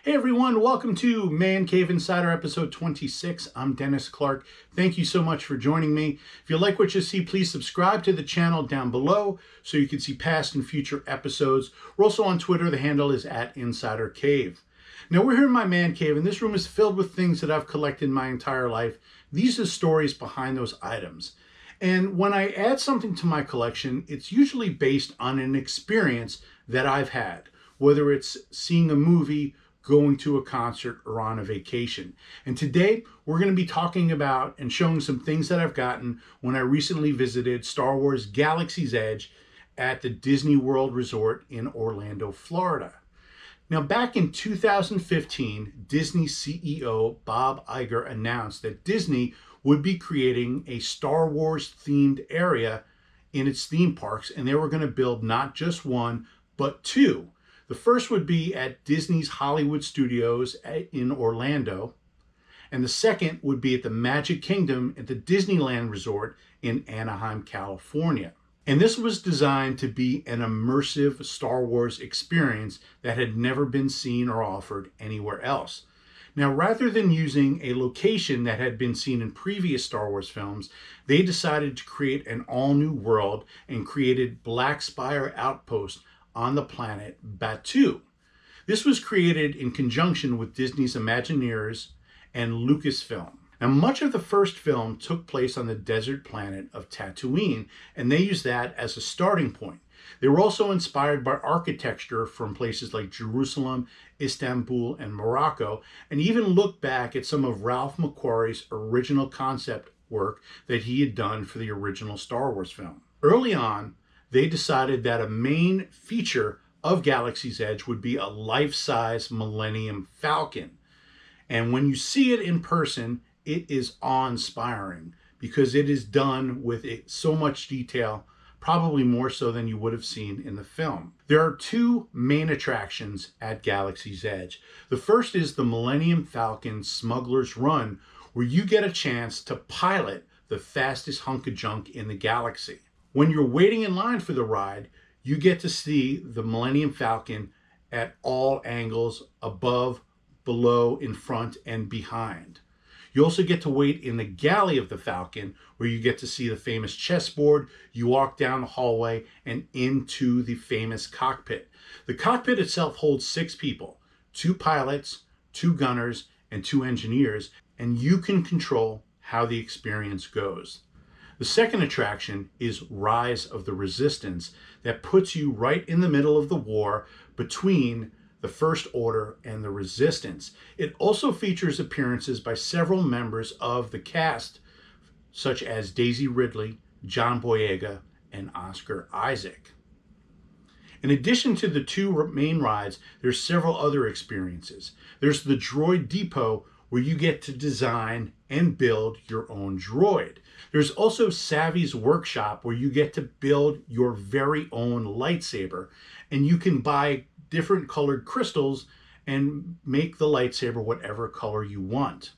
Hey everyone, welcome to Man Cave Insider episode 26. I'm Dennis Clark. Thank you so much for joining me. If you like what you see, please subscribe to the channel down below so you can see past and future episodes. We're also on Twitter. The handle is @InsiderCave. Now we're here in my man cave, and this room is filled with things that I've collected my entire life. These are stories behind those items. And when I add something to my collection, it's usually based on an experience that I've had, whether it's seeing a movie, going to a concert, or on a vacation. And today we're going to be talking about and showing some things that I've gotten when I recently visited Star Wars Galaxy's Edge at the Disney World Resort in Orlando, Florida. Now, back in 2015, Disney CEO Bob Iger announced that Disney would be creating a Star Wars themed area in its theme parks, and they were going to build not just one, but two. The first would be at Disney's Hollywood Studios in Orlando, and the second would be at the Magic Kingdom at the Disneyland Resort in Anaheim, California. And this was designed to be an immersive Star Wars experience that had never been seen or offered anywhere else. Now, rather than using a location that had been seen in previous Star Wars films, they decided to create an all-new world and created Black Spire Outpost on the planet Batuu. This was created in conjunction with Disney's Imagineers and Lucasfilm. Now, much of the first film took place on the desert planet of Tatooine, and they used that as a starting point. They were also inspired by architecture from places like Jerusalem, Istanbul, and Morocco, and even looked back at some of Ralph McQuarrie's original concept work that he had done for the original Star Wars film. Early on, they decided that a main feature of Galaxy's Edge would be a life-size Millennium Falcon. And when you see it in person, it is awe-inspiring because it is done with so much detail, probably more so than you would have seen in the film. There are two main attractions at Galaxy's Edge. The first is the Millennium Falcon Smuggler's Run, where you get a chance to pilot the fastest hunk of junk in the galaxy. When you're waiting in line for the ride, you get to see the Millennium Falcon at all angles, above, below, in front, and behind. You also get to wait in the galley of the Falcon, where you get to see the famous chessboard. You walk down the hallway and into the famous cockpit. The cockpit itself holds 6 people, 2 pilots, 2 gunners, and 2 engineers, and you can control how the experience goes. The second attraction is Rise of the Resistance, that puts you right in the middle of the war between the First Order and the Resistance. It also features appearances by several members of the cast, such as Daisy Ridley, John Boyega, and Oscar Isaac. In addition to the 2 main rides, there's several other experiences. There's the Droid Depot, where you get to design and build your own droid. There's also Savvy's Workshop, where you get to build your very own lightsaber, and you can buy different colored crystals and make the lightsaber whatever color you want.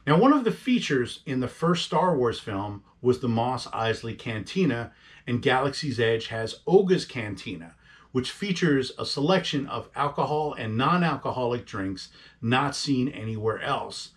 Now, one of the features in the first Star Wars film was the Mos Eisley Cantina, and Galaxy's Edge has Oga's Cantina, which features a selection of alcohol and non-alcoholic drinks not seen anywhere else.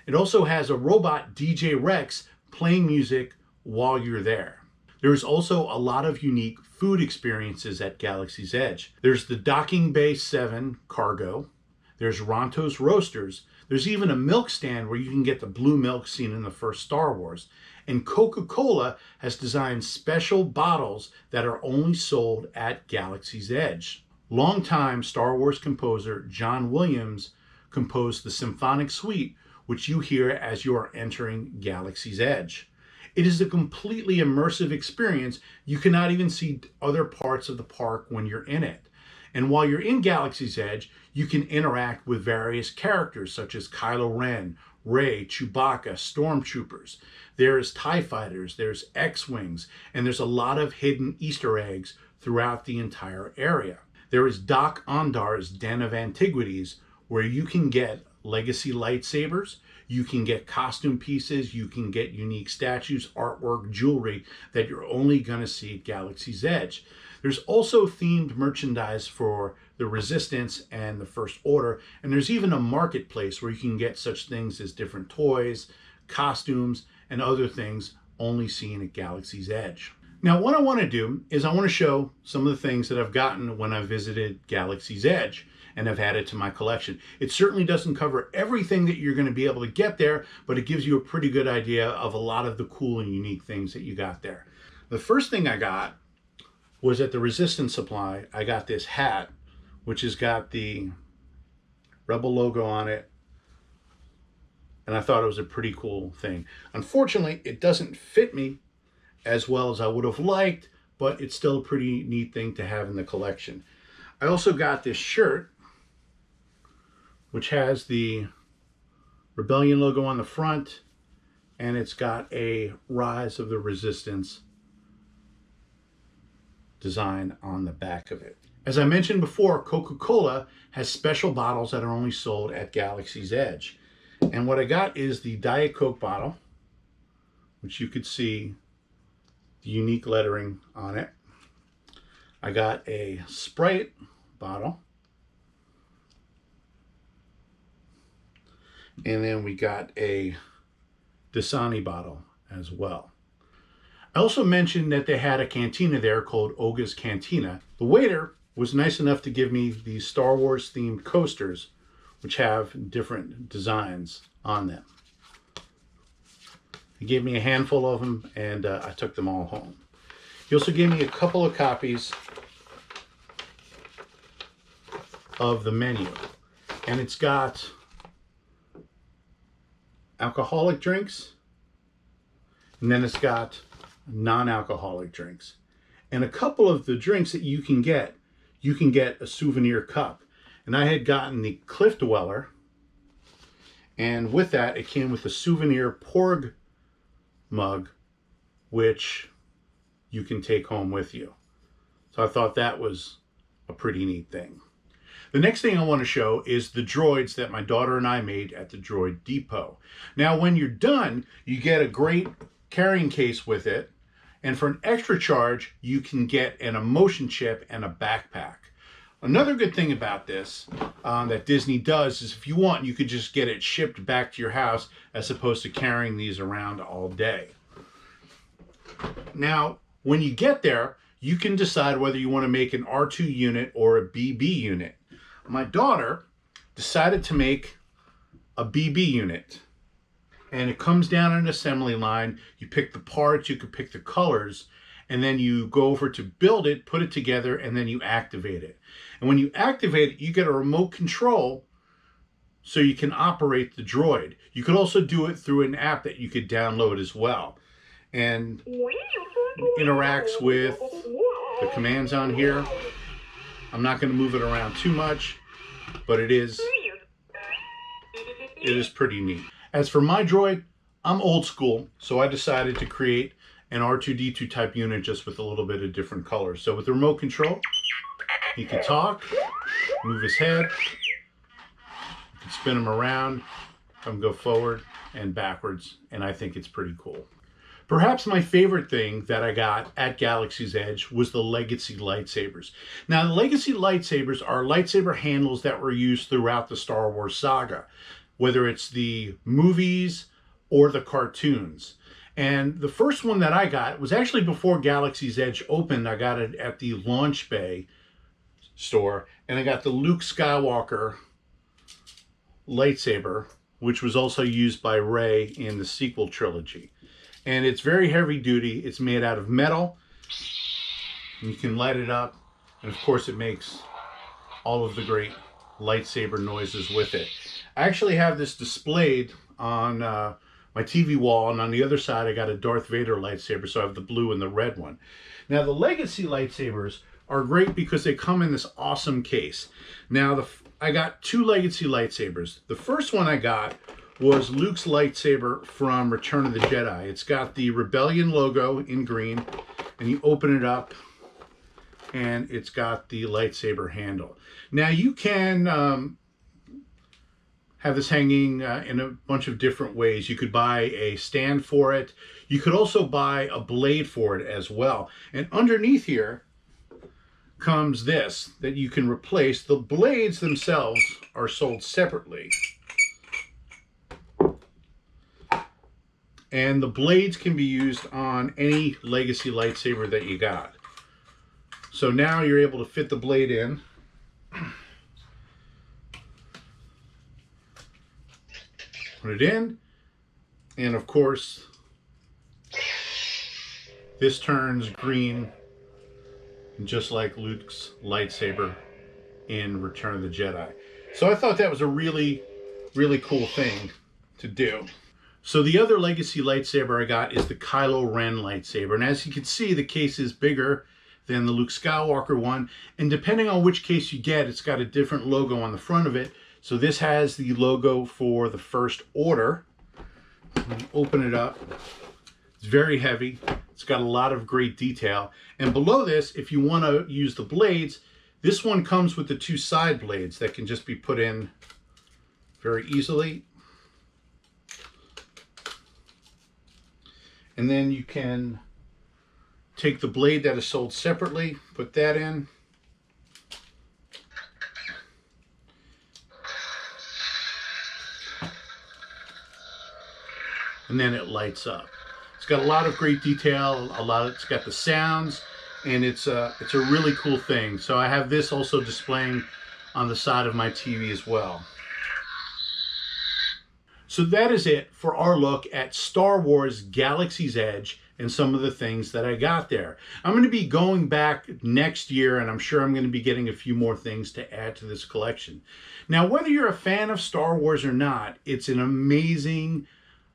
It also has a robot DJ Rex playing music while you're there. There's also a lot of unique food experiences at Galaxy's Edge. There's the Docking Bay 7 cargo. There's Ronto's Roasters. There's even a milk stand where you can get the blue milk seen in the first Star Wars. And Coca-Cola has designed special bottles that are only sold at Galaxy's Edge. Longtime Star Wars composer John Williams composed the Symphonic Suite, which you hear as you are entering Galaxy's Edge. It is a completely immersive experience. You cannot even see other parts of the park when you're in it. And while you're in Galaxy's Edge, you can interact with various characters such as Kylo Ren, Rey, Chewbacca, Stormtroopers. There's TIE Fighters, there's X-Wings, and there's a lot of hidden Easter eggs throughout the entire area. There is Doc Ondar's Den of Antiquities, where you can get legacy lightsabers, you can get costume pieces, you can get unique statues, artwork, jewelry that you're only going to see at Galaxy's Edge. There's also themed merchandise for the Resistance and the First Order. And there's even a marketplace where you can get such things as different toys, costumes, and other things only seen at Galaxy's Edge. Now, what I want to do is I want to show some of the things that I've gotten when I visited Galaxy's Edge and have added to my collection. It certainly doesn't cover everything that you're going to be able to get there, but it gives you a pretty good idea of a lot of the cool and unique things that you got there. The first thing I got was at the Resistance Supply. I got this hat, which has got the Rebel logo on it, and I thought it was a pretty cool thing. Unfortunately, it doesn't fit me as well as I would have liked, but it's still a pretty neat thing to have in the collection. I also got this shirt, which has the Rebellion logo on the front, and it's got a Rise of the Resistance design on the back of it. As I mentioned before, Coca-Cola has special bottles that are only sold at Galaxy's Edge. And what I got is the Diet Coke bottle, which you could see the unique lettering on it. I got a Sprite bottle. And then we got a Dasani bottle as well. I also mentioned that they had a cantina there called Oga's Cantina. The waiter was nice enough to give me these Star Wars themed coasters, which have different designs on them. He gave me a handful of them, and I took them all home. He also gave me a couple of copies of the menu, and it's got alcoholic drinks, and then it's got non-alcoholic drinks. And a couple of the drinks that you can get a souvenir cup. And I had gotten the Cliff Dweller, and with that it came with a souvenir Porg mug, which you can take home with you. So I thought that was a pretty neat thing. The next thing I want to show is the droids that my daughter and I made at the Droid Depot. Now, when you're done, you get a great carrying case with it, and for an extra charge, you can get an emotion chip and a backpack. Another good thing about this that Disney does is if you want, you could just get it shipped back to your house as opposed to carrying these around all day. Now, when you get there, you can decide whether you want to make an R2 unit or a BB unit. My daughter decided to make a BB unit, and it comes down an assembly line. You pick the parts, you can pick the colors, and then you go over to build it, put it together, and then you activate it. And when you activate it, you get a remote control so you can operate the droid. You could also do it through an app that you could download as well. And interacts with the commands on here. I'm not going to move it around too much, but it is pretty neat. As for my droid, I'm old school, so I decided to create an R2-D2 type unit just with a little bit of different colors. So with the remote control, he can talk, move his head, you can spin him around, have him go forward and backwards, and I think it's pretty cool. Perhaps my favorite thing that I got at Galaxy's Edge was the Legacy lightsabers. Now, the Legacy lightsabers are lightsaber handles that were used throughout the Star Wars saga, whether it's the movies or the cartoons. And the first one that I got was actually before Galaxy's Edge opened. I got it at the Launch Bay store, and I got the Luke Skywalker lightsaber, which was also used by Rey in the sequel trilogy. And it's very heavy duty. It's made out of metal. You can light it up, and of course it makes all of the great lightsaber noises with it. I actually have this displayed on my TV wall, and on the other side I got a Darth Vader lightsaber, so I have the blue and the red one. Now, the Legacy lightsabers are great because they come in this awesome case. Now, I got two Legacy lightsabers. The first one I got was Luke's lightsaber from Return of the Jedi. It's got the Rebellion logo in green, and you open it up, and it's got the lightsaber handle. Now, you can have this hanging in a bunch of different ways. You could buy a stand for it. You could also buy a blade for it as well. And underneath here, comes this that you can replace. The blades themselves are sold separately. And the blades can be used on any legacy lightsaber that you got. So now you're able to fit the blade in. Put it in. And of course, this turns green, just like Luke's lightsaber in Return of the Jedi. So I thought that was a really, really cool thing to do. So the other legacy lightsaber I got is the Kylo Ren lightsaber. And as you can see, the case is bigger than the Luke Skywalker one. And depending on which case you get, it's got a different logo on the front of it. So this has the logo for the First Order. When you open it up, it's very heavy. It's got a lot of great detail. And below this, if you want to use the blades, this one comes with the two side blades that can just be put in very easily. And then you can take the blade that is sold separately, put that in. And then it lights up. It's got a lot of great detail, it's got the sounds, and it's a really cool thing. So I have this also displaying on the side of my TV as well. So that is it for our look at Star Wars Galaxy's Edge and some of the things that I got there. I'm going to be going back next year, and I'm sure I'm going to be getting a few more things to add to this collection. Now, whether you're a fan of Star Wars or not, it's an amazing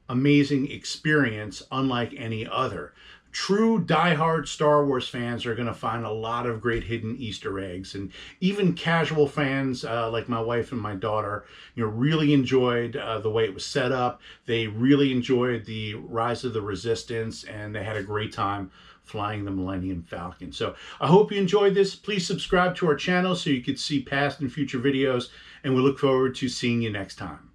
experience unlike any other. True diehard Star Wars fans are going to find a lot of great hidden Easter eggs, and even casual fans like my wife and my daughter, really enjoyed the way it was set up. They really enjoyed the Rise of the Resistance, and they had a great time flying the Millennium Falcon. So I hope you enjoyed this. Please subscribe to our channel so you can see past and future videos, and we look forward to seeing you next time.